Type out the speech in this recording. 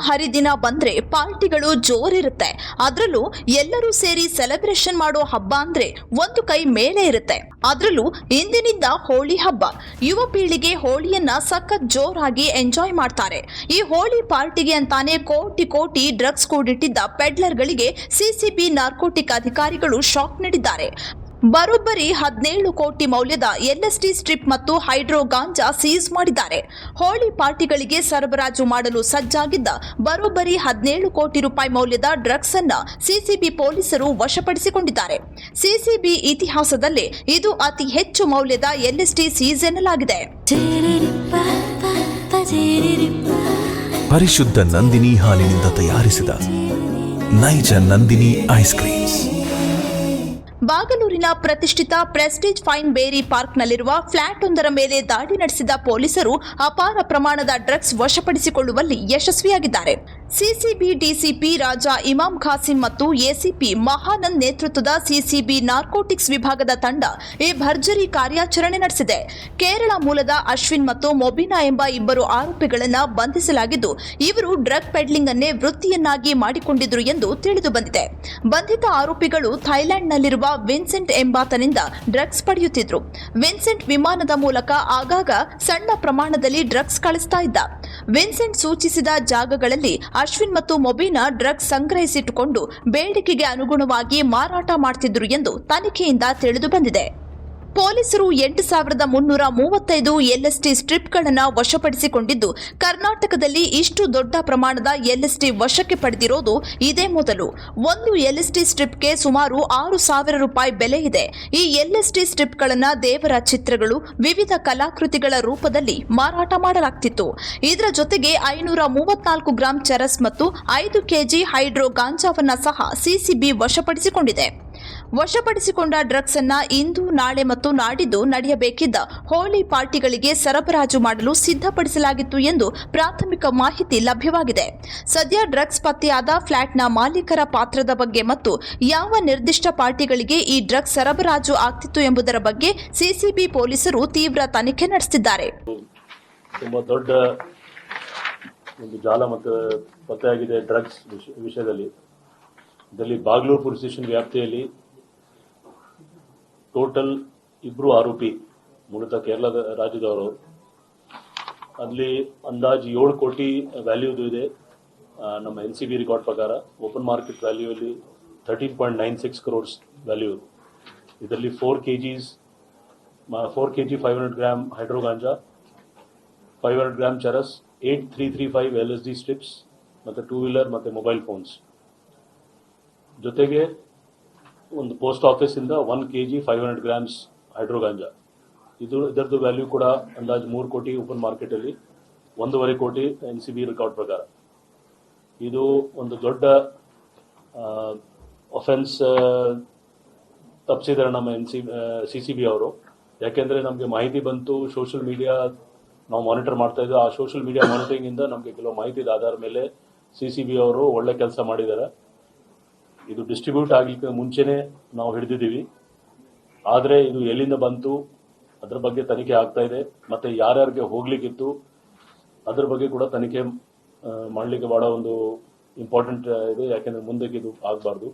ಹರಿದಿನ ಬಂದ್ರೆ ಪಾರ್ಟಿಗಳು ಜೋರಿರುತ್ತೆ. ಅದರಲ್ಲೂ ಎಲ್ಲರೂ ಸೇರಿ ಸೆಲೆಬ್ರೇಷನ್ ಮಾಡೋ ಹಬ್ಬ ಅಂದ್ರೆ ಒಂದು ಕೈ ಮೇಲೆ ಇರುತ್ತೆ. ಅದರಲ್ಲೂ ಇಂದಿನಿಂದ ಹೋಳಿ ಹಬ್ಬ. ಯುವ ಪೀಳಿಗೆ ಹೋಳಿಯನ್ನ ಸಖತ್ ಜೋರಾಗಿ ಎಂಜಾಯ್ ಮಾಡ್ತಾರೆ. ಈ ಹೋಳಿ ಪಾರ್ಟಿಗೆ ಅಂತಾನೆ ಕೋಟಿ ಕೋಟಿ ಡ್ರಗ್ಸ್ ಕೂಡಿಟ್ಟಿದ್ದ ಪೆಡ್ಲರ್ಗಳಿಗೆ ಸಿಸಿಬಿ ನಾರ್ಕೋಟಿಕ್ ಅಧಿಕಾರಿಗಳು ಶಾಕ್ ನೀಡಿದ್ದಾರೆ. ಬರೋಬ್ಬರಿ 17 ಕೋಟಿ ಮೌಲ್ಯದ ಎಲ್ಎಸ್ಡಿ ಸ್ಟ್ರಿಪ್ ಮತ್ತು ಹೈಡ್ರೋ ಗಾಂಜಾ ಸೀಸ್ ಮಾಡಿದ್ದಾರೆ. ಹೋಳಿ ಪಾರ್ಟಿಗಳಿಗೆ ಸರಬರಾಜು ಮಾಡಲು ಸಜ್ಜಾಗಿದ್ದ ಬರೋಬ್ಬರಿ 17 ಕೋಟಿ ರೂಪಾಯಿ ಮೌಲ್ಯದ ಡ್ರಗ್ಸ್ ಅನ್ನ ಸಿಸಿಬಿ ಪೊಲೀಸರು ವಶಪಡಿಸಿಕೊಂಡಿದ್ದಾರೆ. ಸಿಸಿಬಿ ಇತಿಹಾಸದಲ್ಲೇ ಇದು ಅತಿ ಹೆಚ್ಚು ಮೌಲ್ಯದ ಎಲ್ಎಸ್ಡಿ ಸೀಸ್ ಎನ್ನಲಾಗಿದೆ. ಪರಿಶುದ್ಧ ನಂದಿನಿ ಹಾಲಿನಿಂದ ತಯಾರಿಸಿದ ನೈಜ ನಂದಿನಿ ಐಸ್ ಕ್ರೀಮ್ಸ್. ಬಾಗಲೂರಿನ ಪ್ರತಿಷ್ಠಿತ ಪ್ರೆಸ್ಟೀಜ್ ಫೈನ್ ಬೇರಿ ಪಾರ್ಕ್ನಲ್ಲಿರುವ ಫ್ಲಾಟ್ ಒಂದರ ಮೇಲೆ ದಾಳಿ ನಡೆಸಿದ ಪೊಲೀಸರು ಅಪಾರ ಪ್ರಮಾಣದ ಡ್ರಗ್ಸ್ ವಶಪಡಿಸಿಕೊಳ್ಳುವಲ್ಲಿ ಯಶಸ್ವಿಯಾಗಿದ್ದಾರೆ. ಸಿಸಿಬಿ ಡಿಸಿಪಿ ರಾಜಾ ಇಮಾಮ್ ಖಾಸಿಂ ಮತ್ತು ಎಸಿಪಿ ಮಹಾನಂದ್ ನೇತೃತ್ವದ ಸಿಸಿಬಿ ನಾರ್ಕೋಟಿಕ್ಸ್ ವಿಭಾಗದ ತಂಡ ಈ ಭರ್ಜರಿ ಕಾರ್ಯಾಚರಣೆ ನಡೆಸಿದೆ. ಕೇರಳ ಮೂಲದ ಅಶ್ವಿನ್ ಮತ್ತು ಮೊಬಿನಾ ಎಂಬ ಇಬ್ಬರು ಆರೋಪಿಗಳನ್ನು ಬಂಧಿಸಲಾಗಿದ್ದು, ಇವರು ಡ್ರಗ್ ಪೆಡ್ಲಿಂಗ್ ಅನ್ನೇ ವೃತ್ತಿಯನ್ನಾಗಿ ಮಾಡಿಕೊಂಡಿದ್ರು ಎಂದು ತಿಳಿದು ಬಂದಿದೆ. ಬಂಧಿತ ಆರೋಪಿಗಳು ಥೈಲ್ಯಾಂಡ್ನಲ್ಲಿರುವ ವಿನ್ಸೆಂಟ್ ಎಂಬಾತನಿಂದ ಡ್ರಗ್ಸ್ ಪಡೆಯುತ್ತಿದ್ರು. ವಿನ್ಸೆಂಟ್ ವಿಮಾನದ ಮೂಲಕ ಆಗಾಗ ಸಣ್ಣ ಪ್ರಮಾಣದಲ್ಲಿ ಡ್ರಗ್ಸ್ ಕಳಿಸ್ತಾ ಇದ್ದ. ವಿನ್ಸೆಂಟ್ ಸೂಚಿಸಿದ ಜಾಗಗಳಲ್ಲಿ ಅಶ್ವಿನ್ ಮತ್ತು ಮೊಬಿನಾ ಡ್ರಗ್ಸ್ ಸಂಗ್ರಹಿಸಿಟ್ಟುಕೊಂಡು ಬೇಡಿಕೆಗೆ ಅನುಗುಣವಾಗಿ ಮಾರಾಟ ಮಾಡ್ತಿದ್ರು ಎಂದು ತನಿಖೆಯಿಂದ ತಿಳಿದು ಬಂದಿದೆ. ಪೊಲೀಸರು 8,335 ಎಲ್ಎಸ್ಡಿ ಸ್ಟ್ರಿಪ್ಗಳನ್ನು ವಶಪಡಿಸಿಕೊಂಡಿದ್ದು, ಕರ್ನಾಟಕದಲ್ಲಿ ಇಷ್ಟು ದೊಡ್ಡ ಪ್ರಮಾಣದ ಎಲ್ಎಸ್ಡಿ ವಶಕ್ಕೆ ಪಡೆದಿರೋದು ಇದೇ ಮೊದಲು. ಒಂದು ಎಲ್ಎಸ್ಡಿ ಸ್ಟ್ರಿಪ್ಗೆ ಸುಮಾರು 6,000 ರೂಪಾಯಿ ಬೆಲೆ ಇದೆ. ಈ ಎಲ್ಎಸ್ಡಿ ಸ್ಟ್ರಿಪ್ಗಳನ್ನು ದೇವರ ಚಿತ್ರಗಳು, ವಿವಿಧ ಕಲಾಕೃತಿಗಳ ರೂಪದಲ್ಲಿ ಮಾರಾಟ ಮಾಡಲಾಗ್ತಿತ್ತು. ಇದರ ಜೊತೆಗೆ 534 ಗ್ರಾಂ ಚರಸ್ ಮತ್ತು 5 ಕೆಜಿ ಹೈಡ್ರೋ ಗಾಂಜಾವನ್ನ ಸಹ ಸಿಸಿಬಿ ವಶಪಡಿಸಿಕೊಂಡಿದೆ. ವಶಪಡಿಸಿಕೊಂಡ ಡ್ರಗ್ಸ್ ಅನ್ನ ಇಂದು, ನಾಳೆ ಮತ್ತು ನಾಡಿದ್ದು ನಡೆಯಬೇಕಿದ್ದ ಹೋಳಿ ಪಾರ್ಟಿಗಳಿಗೆ ಸರಬರಾಜು ಮಾಡಲು ಸಿದ್ಧಪಡಿಸಲಾಗಿತ್ತು ಎಂದು ಪ್ರಾಥಮಿಕ ಮಾಹಿತಿ ಲಭ್ಯವಾಗಿದೆ. ಸದ್ಯ ಡ್ರಗ್ಸ್ ಪತ್ತೆಯಾದ ಫ್ಲಾಟ್ನ ಮಾಲೀಕರ ಪಾತ್ರದ ಬಗ್ಗೆ ಮತ್ತು ಯಾವ ನಿರ್ದಿಷ್ಟ ಪಾರ್ಟಿಗಳಿಗೆ ಈ ಡ್ರಗ್ಸ್ ಸರಬರಾಜು ಆಗ್ತಿತ್ತು ಎಂಬುದರ ಬಗ್ಗೆ ಸಿಸಿಬಿ ಪೊಲೀಸರು ತೀವ್ರ ತನಿಖೆ ನಡೆಸುತ್ತಿದ್ದಾರೆ. ತುಂಬಾ ದೊಡ್ಡ ಒಂದು ಜಾಲ ಮತ್ತು ಪತ್ತೆಯಾಗಿದೆ ಡ್ರಗ್ಸ್ ವಿಷಯದಲ್ಲಿ. ಇದರಲ್ಲಿ ಬಾಗಲೂರು ಪೊಲೀಸ್ ಸ್ಟೇಷನ್ ವ್ಯಾಪ್ತಿಯಲ್ಲಿ ಟೋಟಲ್ 2 ಆರೋಪಿ, ಮೂಲತಃ ಕೇರಳದ ರಾಜ್ಯದವರು. ಅಲ್ಲಿ ಅಂದಾಜು 7 ಕೋಟಿ ವ್ಯಾಲ್ಯೂದು ಇದೆ. ನಮ್ಮ NCB ರೆಕಾರ್ಡ್ ಪ್ರಕಾರ ಓಪನ್ ಮಾರ್ಕೆಟ್ ವ್ಯಾಲ್ಯೂ ಅಲ್ಲಿ 13.96 crores ವ್ಯಾಲ್ಯೂ. ಇದರಲ್ಲಿ 4 kg 500 ಗ್ರಾಮ್ ಹೈಡ್ರೋ ಗಾಂಜಾ, 500 ಗ್ರಾಮ್ ಚರಸ್, 8335 LSD ಸ್ಟ್ರಿಪ್ಸ್ ಮತ್ತು 2 ವೀಲರ್ ಮತ್ತು ಮೊಬೈಲ್ ಫೋನ್ಸ್, ಜೊತೆಗೆ ಒಂದು ಪೋಸ್ಟ್ ಆಫೀಸ್ ಇಂದ 1 kg 500 ಗ್ರಾಮ್ಸ್ ಹೈಡ್ರೋ ಗಾಂಜಾ. ಇದರದ್ದು ವ್ಯಾಲ್ಯೂ ಕೂಡ ಅಂದಾಜು 3 ಕೋಟಿ ಓಪನ್ ಮಾರ್ಕೆಟ್ ಅಲ್ಲಿ, 1.5 ಕೋಟಿ NCB ರೆಕಾರ್ಡ್ ಪ್ರಕಾರ. ಇದು ಒಂದು ದೊಡ್ಡ ಅಫೆನ್ಸ್ ತಪ್ಪಿಸಿದ್ದಾರೆ ನಮ್ಮ ಸಿಸಿಬಿ ಅವರು. ಯಾಕೆಂದ್ರೆ ನಮಗೆ ಮಾಹಿತಿ ಬಂತು, ಸೋಷಿಯಲ್ ಮೀಡಿಯಾ ನಾವು ಮಾನಿಟರ್ ಮಾಡ್ತಾ ಇದ್ವಿ. ಆ ಸೋಷಿಯಲ್ ಮೀಡಿಯಾ ಮಾನಿಟರಿಂಗ್ ಇಂದ ನಮಗೆ ಕೆಲವು ಮಾಹಿತಿ ಆಧಾರ ಮೇಲೆ ಸಿಸಿಬಿ ಅವರು ಒಳ್ಳೆ ಕೆಲಸ ಮಾಡಿದ್ದಾರೆ. ಇದು ಡಿಸ್ಟ್ರಿಬ್ಯೂಟ್ ಆಗಲಿಕ್ಕೆ ಮುಂಚೆನೆ ನಾವು ಹಿಡಿದಿದ್ದೀವಿ. ಆದರೆ ಇದು ಎಲ್ಲಿಂದ ಬಂತು ಅದರ ಬಗ್ಗೆ ತನಿಖೆ ಆಗ್ತಾ ಇದೆ. ಮತ್ತೆ ಯಾರ್ಯಾರಿಗೆ ಹೋಗ್ಲಿಕ್ಕಿತ್ತು ಅದ್ರ ಬಗ್ಗೆ ಕೂಡ ತನಿಖೆ ಮಾಡಲಿಕ್ಕೆ ಬಹಳ ಒಂದು ಇಂಪಾರ್ಟೆಂಟ್ ಇದೆ. ಯಾಕೆಂದ್ರೆ ಮುಂದಕ್ಕೆ ಇದು ಆಗಬಾರ್ದು.